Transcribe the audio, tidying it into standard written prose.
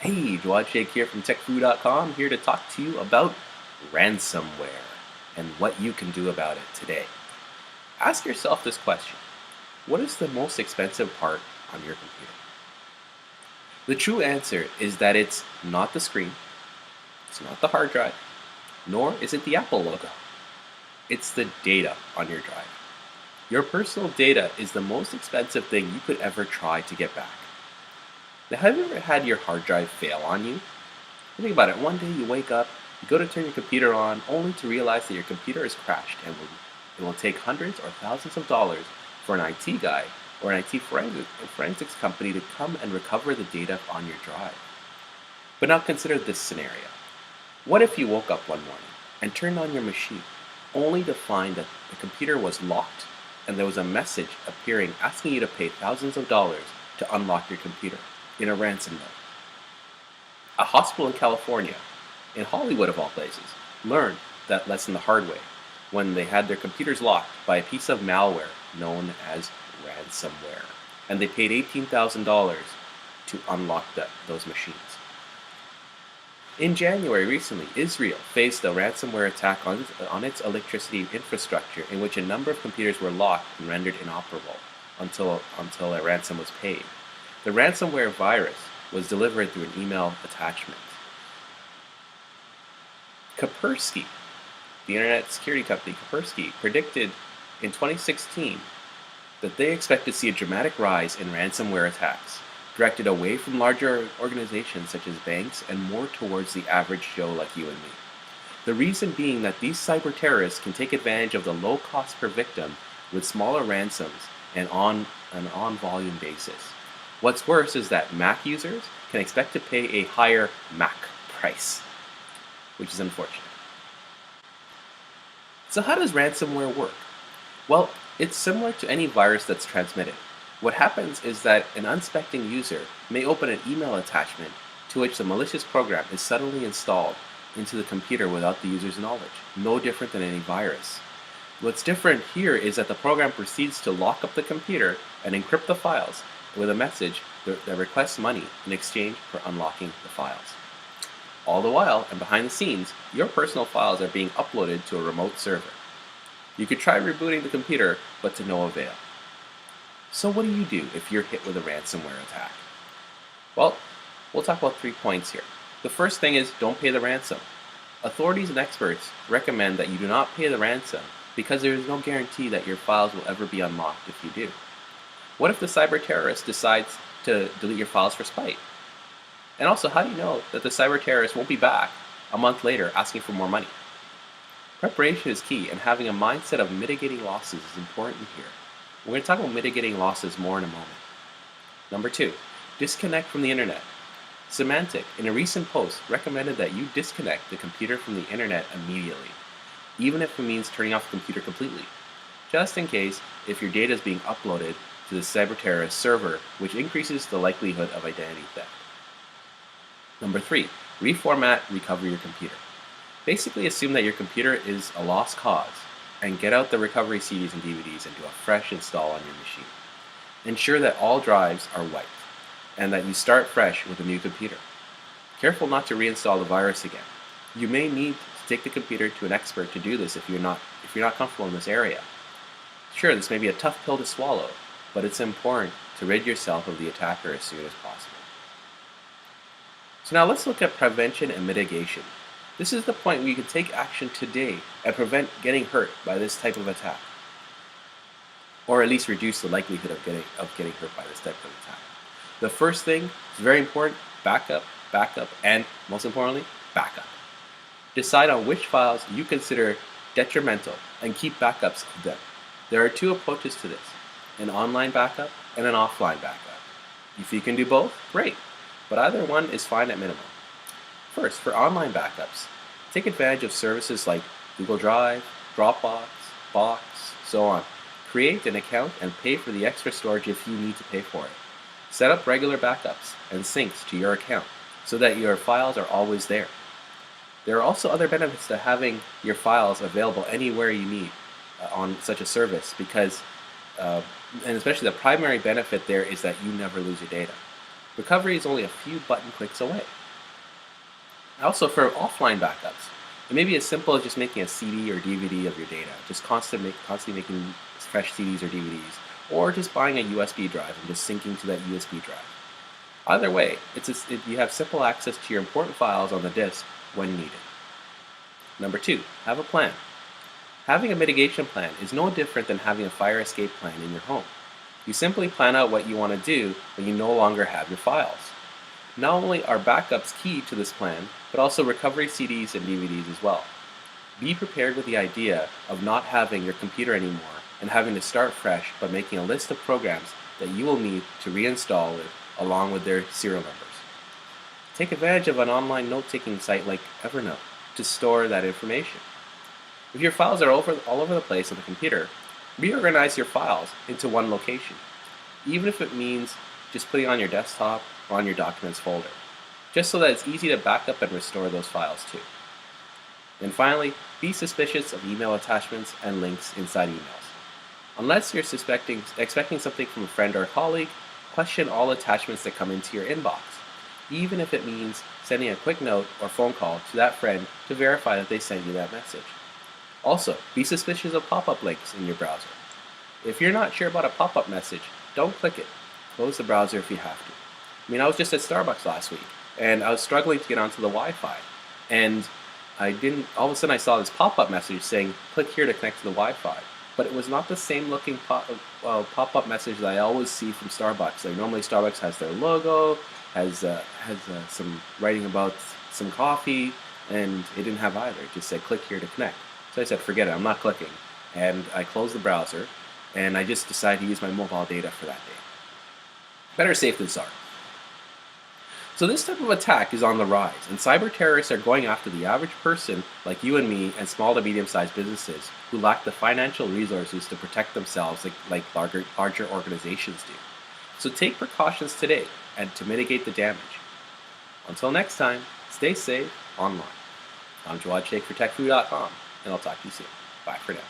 Hey, Jawad Sheikh here from TechFoo.com, here to talk to you about ransomware and what you can do about it today. Ask yourself this question: what is the most expensive part on your computer? The true answer is that it's not the screen, it's not the hard drive, nor is it the Apple logo. It's the data on your drive. Your personal data is the most expensive thing you could ever try to get back. Now, have you ever had your hard drive fail on you? Think about it. One day you wake up, you go to turn your computer on, only to realize that your computer has crashed and it will take hundreds or thousands of dollars for an IT guy or an IT forensics company to come and recover the data on your drive. But now consider this scenario. What if you woke up one morning and turned on your machine, only to find that the computer was locked and there was a message appearing asking you to pay thousands of dollars to unlock your computer in a ransom note? A hospital in California, in Hollywood of all places, learned that lesson the hard way when they had their computers locked by a piece of malware known as ransomware. And they paid $18,000 to unlock those machines. In January recently, Israel faced a ransomware attack on its electricity infrastructure in which a number of computers were locked and rendered inoperable until a ransom was paid. The ransomware virus was delivered through an email attachment. Kaspersky, the internet security company Kaspersky, predicted in 2016 that they expect to see a dramatic rise in ransomware attacks, directed away from larger organizations such as banks and more towards the average Joe like you and me. The reason being that these cyber terrorists can take advantage of the low cost per victim with smaller ransoms and on an on-volume basis. What's worse is that Mac users can expect to pay a higher Mac price, which is unfortunate. So how does ransomware work? Well, it's similar to any virus that's transmitted. What happens is that an unsuspecting user may open an email attachment to which the malicious program is suddenly installed into the computer without the user's knowledge, no different than any virus. What's different here is that the program proceeds to lock up the computer and encrypt the files with a message that requests money in exchange for unlocking the files. All the while, and behind the scenes, your personal files are being uploaded to a remote server. You could try rebooting the computer, but to no avail. So what do you do if you're hit with a ransomware attack? Well, we'll talk about 3 points here. The first thing is don't pay the ransom. Authorities and experts recommend that you do not pay the ransom because there is no guarantee that your files will ever be unlocked if you do. What if the cyber terrorist decides to delete your files for spite? And also, how do you know that the cyber terrorist won't be back a month later asking for more money? Preparation is key, and having a mindset of mitigating losses is important here. We're going to talk about mitigating losses more in a moment. Number 2, disconnect from the internet. Symantec, in a recent post, recommended that you disconnect the computer from the internet immediately, even if it means turning off the computer completely, just in case if your data is being uploaded to the cyber terrorist server, which increases the likelihood of identity theft. Number 3, reformat, recover your computer. Basically assume that your computer is a lost cause and get out the recovery CDs and DVDs and do a fresh install on your machine. Ensure that all drives are wiped and that you start fresh with a new computer. Careful not to reinstall the virus again. You may need to take the computer to an expert to do this if you're not comfortable in this area. Sure, this may be a tough pill to swallow, but it's important to rid yourself of the attacker as soon as possible. So now let's look at prevention and mitigation. This is the point where you can take action today and prevent getting hurt by this type of attack, or at least reduce the likelihood of getting hurt by this type of attack. The first thing is very important: backup, and most importantly, backup. Decide on which files you consider detrimental and keep backups of them. There are 2 approaches to this: an online backup and an offline backup. If you can do both, great, but either one is fine at minimum. First, for online backups, take advantage of services like Google Drive, Dropbox, Box, so on. Create an account and pay for the extra storage if you need to pay for it. Set up regular backups and syncs to your account so that your files are always there. There are also other benefits to having your files available anywhere you need on such a service because, and especially the primary benefit there is that you never lose your data. Recovery is only a few button clicks away. Also, for offline backups, it may be as simple as just making a CD or DVD of your data, just constantly making fresh CDs or DVDs, or just buying a USB drive and just syncing to that USB drive. Either way, you have simple access to your important files on the disk when needed. Number two, have a plan. Having a mitigation plan is no different than having a fire escape plan in your home. You simply plan out what you want to do when you no longer have your files. Not only are backups key to this plan, but also recovery CDs and DVDs as well. Be prepared with the idea of not having your computer anymore and having to start fresh by making a list of programs that you will need to reinstall it along with their serial numbers. Take advantage of an online note-taking site like Evernote to store that information. If your files are all over the place on the computer, reorganize your files into one location, even if it means just putting it on your desktop or on your documents folder, just so that it's easy to back up and restore those files too. And finally, be suspicious of email attachments and links inside emails. Unless you're expecting something from a friend or a colleague, question all attachments that come into your inbox, even if it means sending a quick note or phone call to that friend to verify that they sent you that message. Also, be suspicious of pop-up links in your browser. If you're not sure about a pop-up message, don't click it. Close the browser if you have to. I was just at Starbucks last week, and I was struggling to get onto the Wi-Fi, and all of a sudden I saw this pop-up message saying, click here to connect to the Wi-Fi. But it was not the same looking pop-up message that I always see from Starbucks. Like normally Starbucks has their logo, has some writing about some coffee, and it didn't have either. It just said, click here to connect. So I said, forget it, I'm not clicking. And I closed the browser, and I just decided to use my mobile data for that day. Better safe than sorry. So this type of attack is on the rise, and cyber terrorists are going after the average person like you and me and small to medium-sized businesses who lack the financial resources to protect themselves like larger organizations do. So take precautions today and to mitigate the damage. Until next time, stay safe online. I'm Jawad Sheikh for TechFoo.com, and I'll talk to you soon. Bye for now.